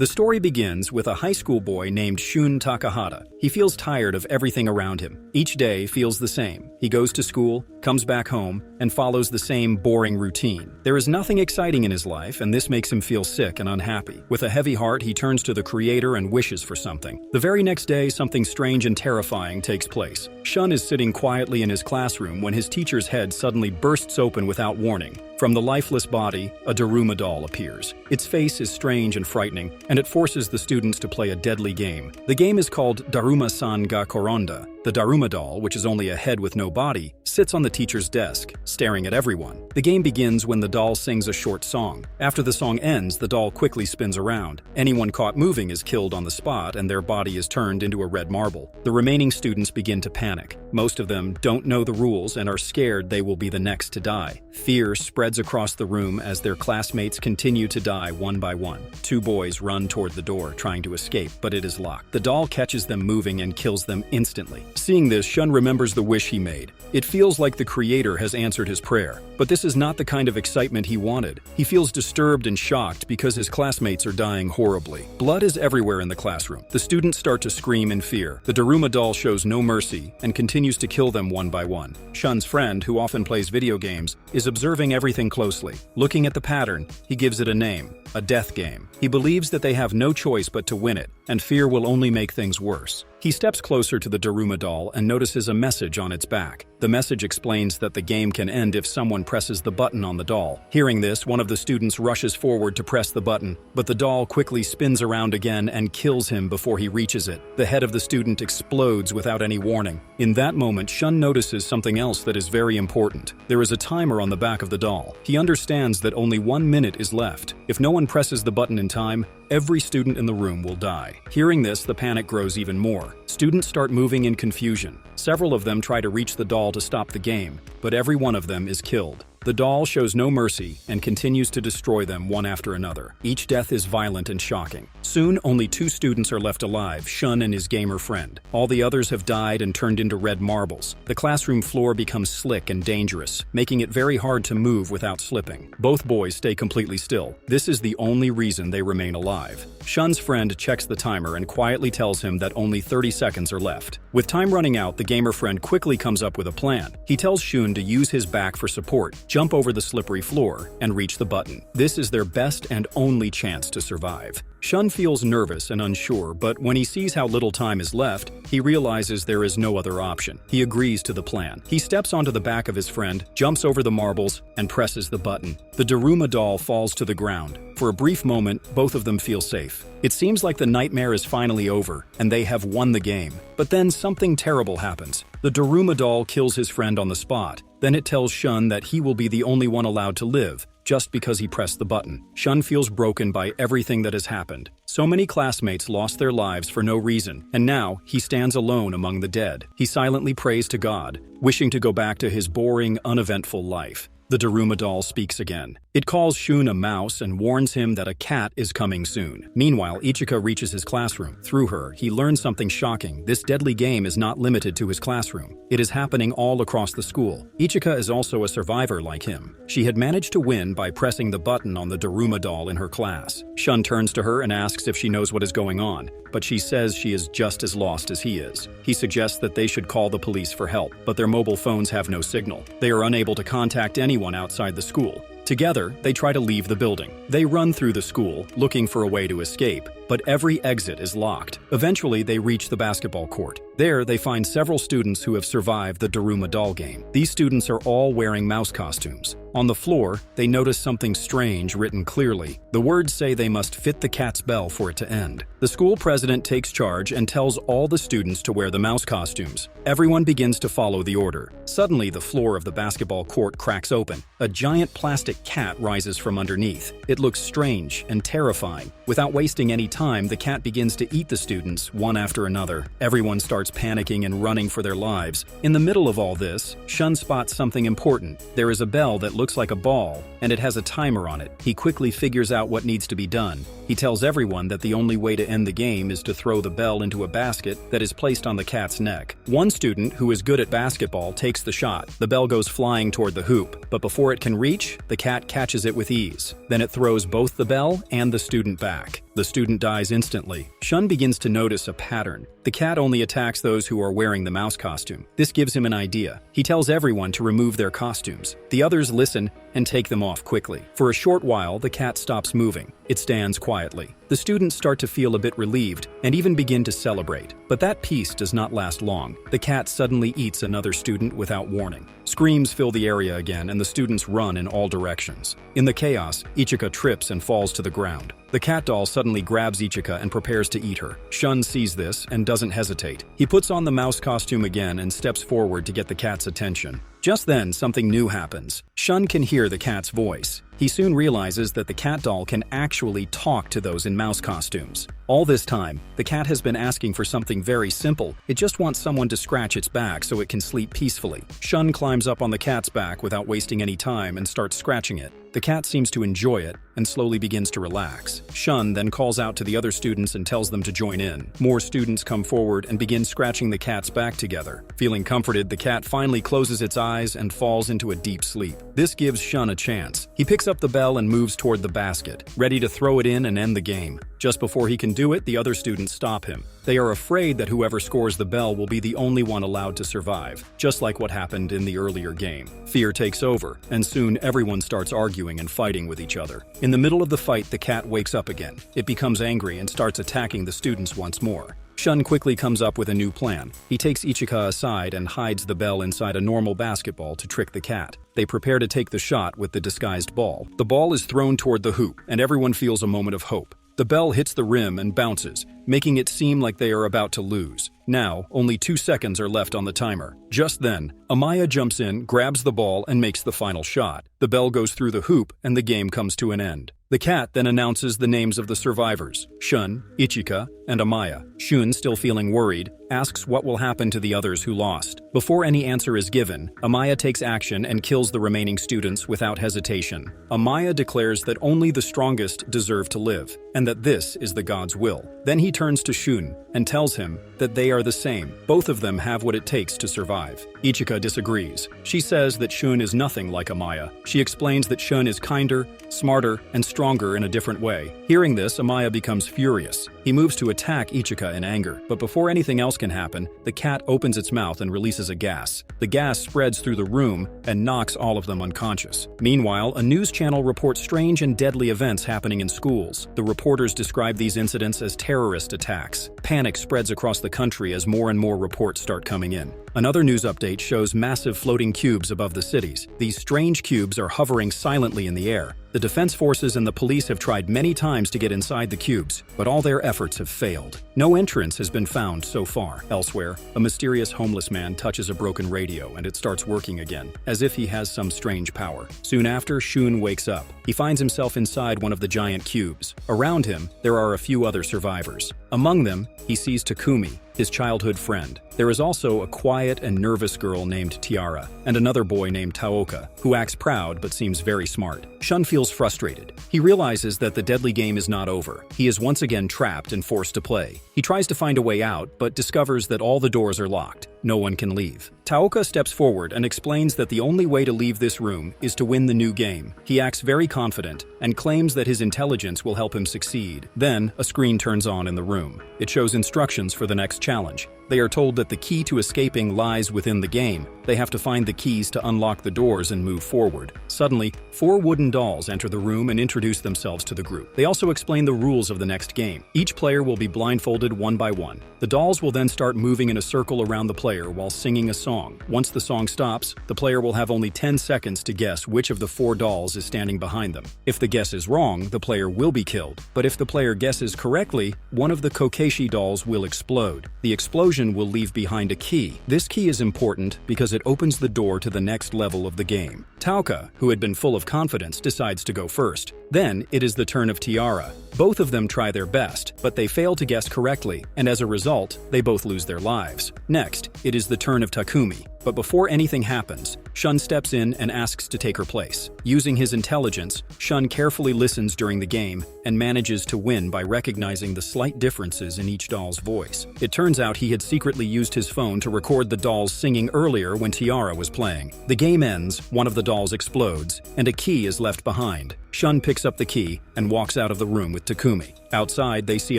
The story begins with a high school boy named Shun Takahata. He feels tired of everything around him. Each day feels the same. He goes to school, comes back home, and follows the same boring routine. There is nothing exciting in his life, and this makes him feel sick and unhappy. With a heavy heart, he turns to the Creator and wishes for something. The very next day, something strange and terrifying takes place. Shun is sitting quietly in his classroom when his teacher's head suddenly bursts open without warning. From the lifeless body, a Daruma doll appears. Its face is strange and frightening, and it forces the students to play a deadly game. The game is called Daruma-san ga Koronda. The Daruma doll, which is only a head with no body, sits on the teacher's desk, staring at everyone. The game begins when the doll sings a short song. After the song ends, the doll quickly spins around. Anyone caught moving is killed on the spot, and their body is turned into a red marble. The remaining students begin to panic. Most of them don't know the rules and are scared they will be the next to die. Fear spreads across the room as their classmates continue to die one by one. Two boys run toward the door, trying to escape, but it is locked. The doll catches them moving and kills them instantly. Seeing this, Shun remembers the wish he made. It feels like the Creator has answered his prayer. But this is not the kind of excitement he wanted. He feels disturbed and shocked because his classmates are dying horribly. Blood is everywhere in the classroom. The students start to scream in fear. The Daruma doll shows no mercy and continues to kill them one by one. Shun's friend, who often plays video games, is observing everything closely. Looking at the pattern, he gives it a name, a death game. He believes that they have no choice but to win it, and fear will only make things worse. He steps closer to the Daruma doll and notices a message on its back. The message explains that the game can end if someone presses the button on the doll. Hearing this, one of the students rushes forward to press the button, but the doll quickly spins around again and kills him before he reaches it. The head of the student explodes without any warning. In that moment, Shun notices something else that is very important. There is a timer on the back of the doll. He understands that only 1 minute is left. If no one presses the button in time, every student in the room will die. Hearing this, the panic grows even more. Students start moving in confusion. Several of them try to reach the doll to stop the game, but every one of them is killed. The doll shows no mercy and continues to destroy them one after another. Each death is violent and shocking. Soon, only 2 students are left alive, Shun and his gamer friend. All the others have died and turned into red marbles. The classroom floor becomes slick and dangerous, making it very hard to move without slipping. Both boys stay completely still. This is the only reason they remain alive. Shun's friend checks the timer and quietly tells him that only 30 seconds are left. With time running out, the gamer friend quickly comes up with a plan. He tells Shun to use his back for support, jump over the slippery floor, and reach the button. This is their best and only chance to survive. Shun feels nervous and unsure, but when he sees how little time is left, he realizes there is no other option. He agrees to the plan. He steps onto the back of his friend, jumps over the marbles, and presses the button. The Daruma doll falls to the ground. For a brief moment, both of them feel safe. It seems like the nightmare is finally over, and they have won the game. But then something terrible happens. The Daruma doll kills his friend on the spot. Then it tells Shun that he will be the only one allowed to live, just because he pressed the button. Shun feels broken by everything that has happened. So many classmates lost their lives for no reason, and now he stands alone among the dead. He silently prays to God, wishing to go back to his boring, uneventful life. The Daruma doll speaks again. It calls Shun a mouse and warns him that a cat is coming soon. Meanwhile, Ichika reaches his classroom. Through her, he learns something shocking. This deadly game is not limited to his classroom. It is happening all across the school. Ichika is also a survivor like him. She had managed to win by pressing the button on the Daruma doll in her class. Shun turns to her and asks if she knows what is going on, but she says she is just as lost as he is. He suggests that they should call the police for help, but their mobile phones have no signal. They are unable to contact anyone outside the school. Together, they try to leave the building. They run through the school, looking for a way to escape, but every exit is locked. Eventually, they reach the basketball court. There, they find several students who have survived the Daruma doll game. These students are all wearing mouse costumes. On the floor, they notice something strange written clearly. The words say they must fit the cat's bell for it to end. The school president takes charge and tells all the students to wear the mouse costumes. Everyone begins to follow the order. Suddenly, the floor of the basketball court cracks open. A giant plastic cat rises from underneath. It looks strange and terrifying. Without wasting any time, the cat begins to eat the students, one after another. Everyone starts panicking and running for their lives. In the middle of all this, Shun spots something important. There is a bell that looks like a ball, and it has a timer on it. He quickly figures out what needs to be done. He tells everyone that the only way to end the game is to throw the bell into a basket that is placed on the cat's neck. One student, who is good at basketball, takes the shot. The bell goes flying toward the hoop, but before it can reach, the cat catches it with ease. Then it throws both the bell and the student back. The student dies dies instantly. Shun begins to notice a pattern. The cat only attacks those who are wearing the mouse costume. This gives him an idea. He tells everyone to remove their costumes. The others listen and take them off quickly. For a short while, the cat stops moving. It stands quietly. The students start to feel a bit relieved and even begin to celebrate. But that peace does not last long. The cat suddenly eats another student without warning. Screams fill the area again, and the students run in all directions. In the chaos, Ichika trips and falls to the ground. The cat doll suddenly grabs Ichika and prepares to eat her. Shun sees this and doesn't hesitate. He puts on the mouse costume again and steps forward to get the cat's attention. Just then, something new happens. Shun can hear the cat's voice. He soon realizes that the cat doll can actually talk to those in mouse costumes. All this time, the cat has been asking for something very simple. It just wants someone to scratch its back so it can sleep peacefully. Shun climbs up on the cat's back without wasting any time and starts scratching it. The cat seems to enjoy it and slowly begins to relax. Shun then calls out to the other students and tells them to join in. More students come forward and begin scratching the cat's back together. Feeling comforted, the cat finally closes its eyes and falls into a deep sleep. This gives Shun a chance. He picks up the bell and moves toward the basket, ready to throw it in and end the game. Just before he can do it, the other students stop him. They are afraid that whoever scores the bell will be the only one allowed to survive, just like what happened in the earlier game. Fear takes over, and soon everyone starts arguing and fighting with each other. In the middle of the fight, the cat wakes up again. It becomes angry and starts attacking the students once more. Shun quickly comes up with a new plan. He takes Ichika aside and hides the bell inside a normal basketball to trick the cat. They prepare to take the shot with the disguised ball. The ball is thrown toward the hoop, and everyone feels a moment of hope. The bell hits the rim and bounces, making it seem like they are about to lose. Now, only 2 seconds are left on the timer. Just then, Amaya jumps in, grabs the ball, and makes the final shot. The bell goes through the hoop, and the game comes to an end. The cat then announces the names of the survivors: Shun, Ichika, and Amaya. Shun, still feeling worried, asks what will happen to the others who lost. Before any answer is given, Amaya takes action and kills the remaining students without hesitation. Amaya declares that only the strongest deserve to live, and that this is the god's will. Then he turns to Shun and tells him that they are the same. Both of them have what it takes to survive. Ichika disagrees. She says that Shun is nothing like Amaya. She explains that Shun is kinder, smarter, and stronger in a different way. Hearing this, Amaya becomes furious. He moves to attack Ichika in anger, but before anything else can happen, the cat opens its mouth and releases a gas. The gas spreads through the room and knocks all of them unconscious. Meanwhile, a news channel reports strange and deadly events happening in schools. The reporters describe these incidents as terrorist attacks. Panic spreads across the country as more and more reports start coming in. Another news update shows massive floating cubes above the cities. These strange cubes are hovering silently in the air. The defense forces and the police have tried many times to get inside the cubes, but all their efforts have failed. No entrance has been found so far. Elsewhere, a mysterious homeless man touches a broken radio and it starts working again, as if he has some strange power. Soon after, Shun wakes up. He finds himself inside one of the giant cubes. Around him, there are a few other survivors. Among them, he sees Takumi, his childhood friend. There is also a quiet and nervous girl named Tiara, and another boy named Taoka, who acts proud but seems very smart. Shun feels frustrated. He realizes that the deadly game is not over. He is once again trapped and forced to play. He tries to find a way out, but discovers that all the doors are locked. No one can leave. Taoka steps forward and explains that the only way to leave this room is to win the new game. He acts very confident and claims that his intelligence will help him succeed. Then, a screen turns on in the room. It shows instructions for the next challenge. They are told that the key to escaping lies within the game. They have to find the keys to unlock the doors and move forward. Suddenly, 4 wooden dolls enter the room and introduce themselves to the group. They also explain the rules of the next game. Each player will be blindfolded one by one. The dolls will then start moving in a circle around the player while singing a song. Once the song stops, the player will have only 10 seconds to guess which of the 4 dolls is standing behind them. If the guess is wrong, the player will be killed. But if the player guesses correctly, one of the Kokeshi dolls will explode. The explosion will leave behind a key. This key is important because it opens the door to the next level of the game. Taoka, who had been full of confidence, decides to go first. Then, it is the turn of Tiara. Both of them try their best, but they fail to guess correctly, and as a result, they both lose their lives. Next, it is the turn of Takumi. But before anything happens, Shun steps in and asks to take her place. Using his intelligence, Shun carefully listens during the game and manages to win by recognizing the slight differences in each doll's voice. It turns out he had secretly used his phone to record the dolls singing earlier when Tiara was playing. The game ends, one of the dolls explodes, and a key is left behind. Shun picks up the key and walks out of the room with Takumi. Outside, they see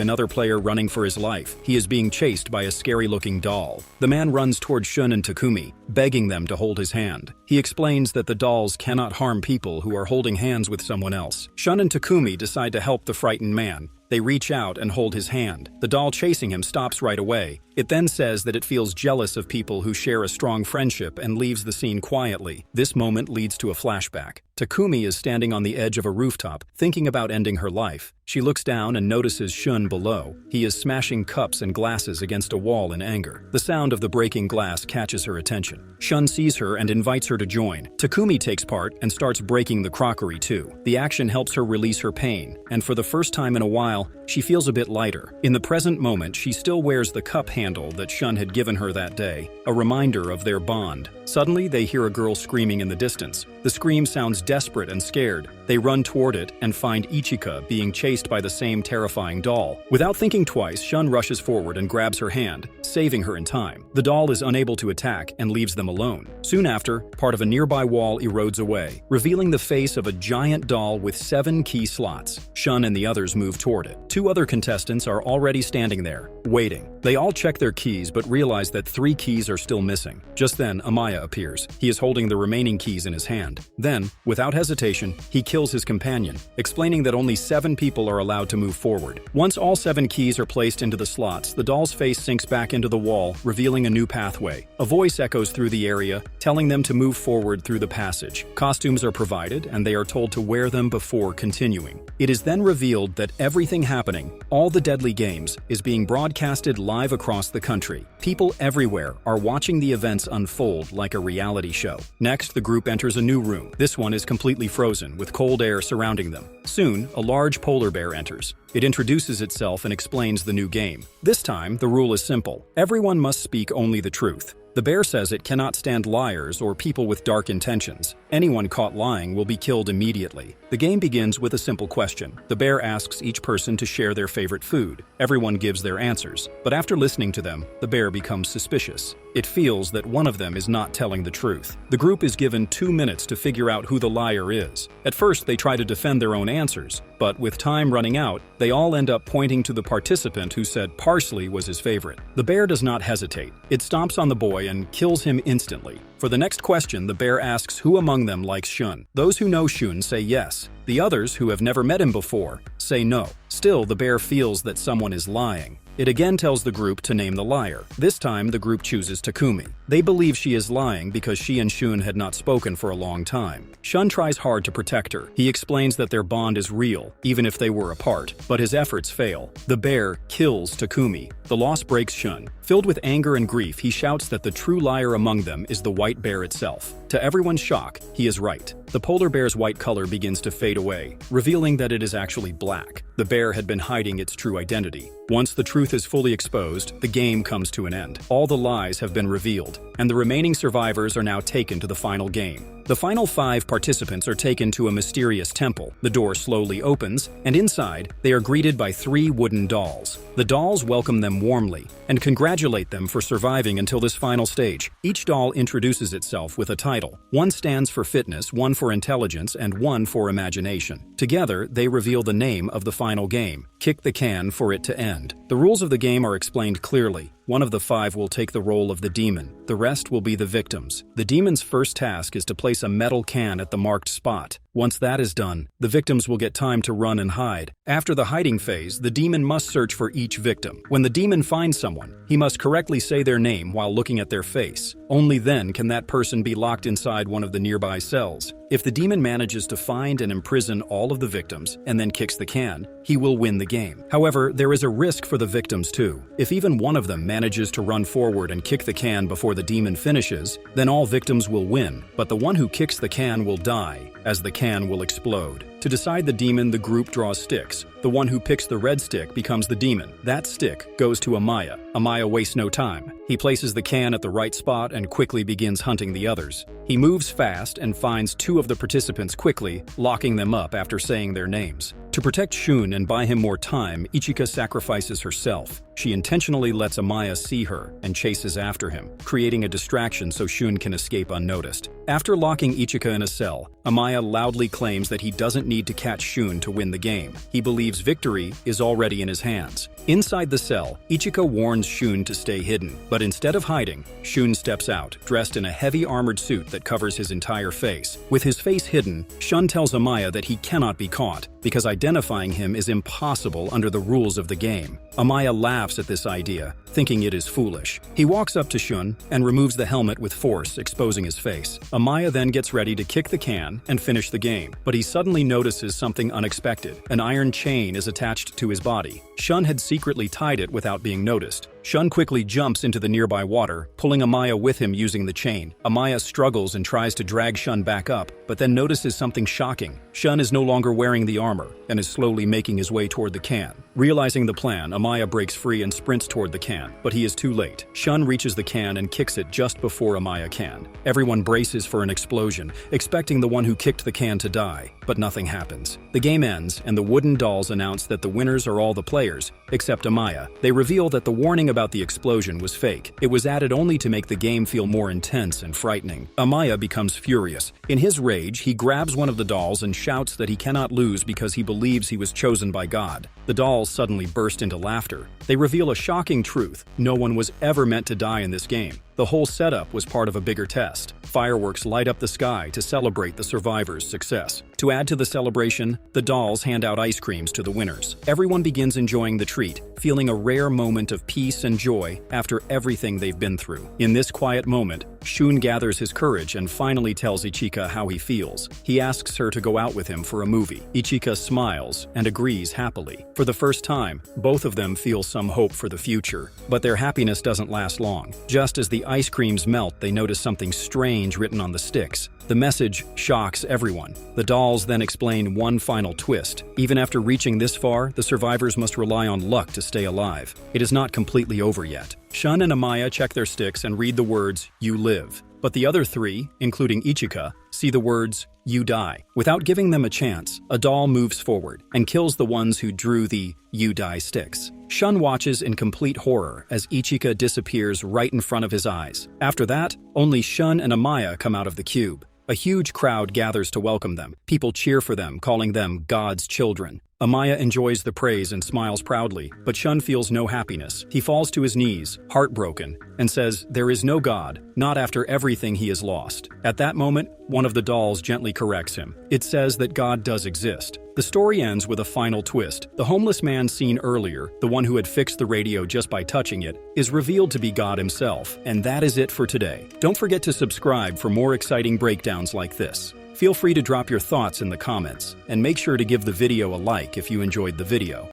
another player running for his life. He is being chased by a scary-looking doll. The man runs toward Shun and Takumi, begging them to hold his hand. He explains that the dolls cannot harm people who are holding hands with someone else. Shun and Takumi decide to help the frightened man. They reach out and hold his hand. The doll chasing him stops right away. It then says that it feels jealous of people who share a strong friendship and leaves the scene quietly. This moment leads to a flashback. Takumi is standing on the edge of a rooftop, thinking about ending her life. She looks down and notices Shun below. He is smashing cups and glasses against a wall in anger. The sound of the breaking glass catches her attention. Shun sees her and invites her to join. Takumi takes part and starts breaking the crockery too. The action helps her release her pain, and for the first time in a while, she feels a bit lighter. In the present moment, she still wears the cup handle that Shun had given her that day, a reminder of their bond. Suddenly, they hear a girl screaming in the distance. The scream sounds desperate and scared. They run toward it and find Ichika being chased by the same terrifying doll. Without thinking twice, Shun rushes forward and grabs her hand, saving her in time. The doll is unable to attack and leaves them alone. Soon after, part of a nearby wall erodes away, revealing the face of a giant doll with 7 key slots. Shun and the others move toward it. 2 other contestants are already standing there, waiting. They all check their keys but realize that 3 keys are still missing. Just then, Amaya appears. He is holding the remaining keys in his hand. Then, without hesitation, he kills his companion, explaining that only 7 people are allowed to move forward. Once all 7 keys are placed into the slots, the doll's face sinks back into the wall, revealing a new pathway. A voice echoes through the area, telling them to move forward through the passage. Costumes are provided, and they are told to wear them before continuing. It is then revealed that everything happening, all the deadly games, is being broadcasted live across the country. People everywhere are watching the events unfold like a reality show. Next, the group enters a new room. This one is completely frozen, with cold air surrounding them. Soon, a large polar bear enters. It introduces itself and explains the new game. This time, the rule is simple. Everyone must speak only the truth. The bear says it cannot stand liars or people with dark intentions. Anyone caught lying will be killed immediately. The game begins with a simple question. The bear asks each person to share their favorite food. Everyone gives their answers, but after listening to them, the bear becomes suspicious. It feels that one of them is not telling the truth. The group is given 2 minutes to figure out who the liar is. At first, they try to defend their own answers, but with time running out, they all end up pointing to the participant who said parsley was his favorite. The bear does not hesitate. It stomps on the boy and kills him instantly. For the next question, the bear asks who among them likes Shun. Those who know Shun say yes. The others, who have never met him before, say no. Still, the bear feels that someone is lying. It again tells the group to name the liar. This time, the group chooses Takumi. They believe she is lying because she and Shun had not spoken for a long time. Shun tries hard to protect her. He explains that their bond is real, even if they were apart, but his efforts fail. The bear kills Takumi. The loss breaks Shun. Filled with anger and grief, he shouts that the true liar among them is the white bear itself. To everyone's shock, he is right. The polar bear's white color begins to fade away, revealing that it is actually black. The bear had been hiding its true identity. Once the truth is fully exposed, the game comes to an end. All the lies have been revealed, and the remaining survivors are now taken to the final game. The final 5 participants are taken to a mysterious temple. The door slowly opens, and inside, they are greeted by 3 wooden dolls. The dolls welcome them warmly and congratulate them for surviving until this final stage. Each doll introduces itself with a title. One stands for fitness, one for intelligence, and one for imagination. Together, they reveal the name of the final game. Kick the can for it to end. The rules of the game are explained clearly. One of the 5 will take the role of the demon. The rest will be the victims. The demon's first task is to place a metal can at the marked spot. Once that is done, the victims will get time to run and hide. After the hiding phase, the demon must search for each victim. When the demon finds someone, he must correctly say their name while looking at their face. Only then can that person be locked inside one of the nearby cells. If the demon manages to find and imprison all of the victims and then kicks the can, he will win the game. However, there is a risk for the victims too. If even one of them manages to run forward and kick the can before the demon finishes, then all victims will win, but the one who kicks the can will die, as the can will explode. To decide the demon, the group draws sticks. The one who picks the red stick becomes the demon. That stick goes to Amaya. Amaya wastes no time. He places the can at the right spot and quickly begins hunting the others. He moves fast and finds 2 of the participants quickly, locking them up after saying their names. To protect Shun and buy him more time, Ichika sacrifices herself. She intentionally lets Amaya see her and chases after him, creating a distraction so Shun can escape unnoticed. After locking Ichika in a cell, Amaya loudly claims that he doesn't need to catch Shun to win the game. He believes victory is already in his hands. Inside the cell, Ichika warns Shun to stay hidden, but instead of hiding, Shun steps out, dressed in a heavy armored suit that covers his entire face. With his face hidden, Shun tells Amaya that he cannot be caught, because identifying him is impossible under the rules of the game. Amaya laughs at this idea, thinking it is foolish. He walks up to Shun and removes the helmet with force, exposing his face. Amaya then gets ready to kick the can and finish the game, but he suddenly notices something unexpected. An iron chain is attached to his body. Shun had secretly tied it without being noticed. Shun quickly jumps into the nearby water, pulling Amaya with him using the chain. Amaya struggles and tries to drag Shun back up, but then notices something shocking. Shun is no longer wearing the armor and is slowly making his way toward the can. Realizing the plan, Amaya breaks free and sprints toward the can, but he is too late. Shun reaches the can and kicks it just before Amaya can. Everyone braces for an explosion, expecting the one who kicked the can to die, but nothing happens. The game ends, and the wooden dolls announce that the winners are all the players, except Amaya. They reveal that the warning about the explosion was fake. It was added only to make the game feel more intense and frightening. Amaya becomes furious. In his rage, he grabs one of the dolls and shouts that he cannot lose because he believes he was chosen by God. The dolls suddenly burst into laughter. They reveal a shocking truth: no one was ever meant to die in this game. The whole setup was part of a bigger test. Fireworks light up the sky to celebrate the survivors' success. To add to the celebration, the dolls hand out ice creams to the winners. Everyone begins enjoying the treat, feeling a rare moment of peace and joy after everything they've been through. In this quiet moment, Shun gathers his courage and finally tells Ichika how he feels. He asks her to go out with him for a movie. Ichika smiles and agrees happily. For the first time, both of them feel some hope for the future. But their happiness doesn't last long. Just as the ice creams melt, they notice something strange written on the sticks. The message shocks everyone. The dolls then explain one final twist. Even after reaching this far, the survivors must rely on luck to stay alive. It is not completely over yet. Shun and Amaya check their sticks and read the words, "You live." But the other 3, including Ichika, see the words, "You die." Without giving them a chance, a doll moves forward and kills the ones who drew the "You die" sticks. Shun watches in complete horror as Ichika disappears right in front of his eyes. After that, only Shun and Amaya come out of the cube. A huge crowd gathers to welcome them. People cheer for them, calling them God's children. Amaya enjoys the praise and smiles proudly, but Shun feels no happiness. He falls to his knees, heartbroken, and says, "There is no God, not after everything he has lost." At that moment, one of the dolls gently corrects him. It says that God does exist. The story ends with a final twist. The homeless man seen earlier, the one who had fixed the radio just by touching it, is revealed to be God himself. And that is it for today. Don't forget to subscribe for more exciting breakdowns like this. Feel free to drop your thoughts in the comments, and make sure to give the video a like if you enjoyed the video.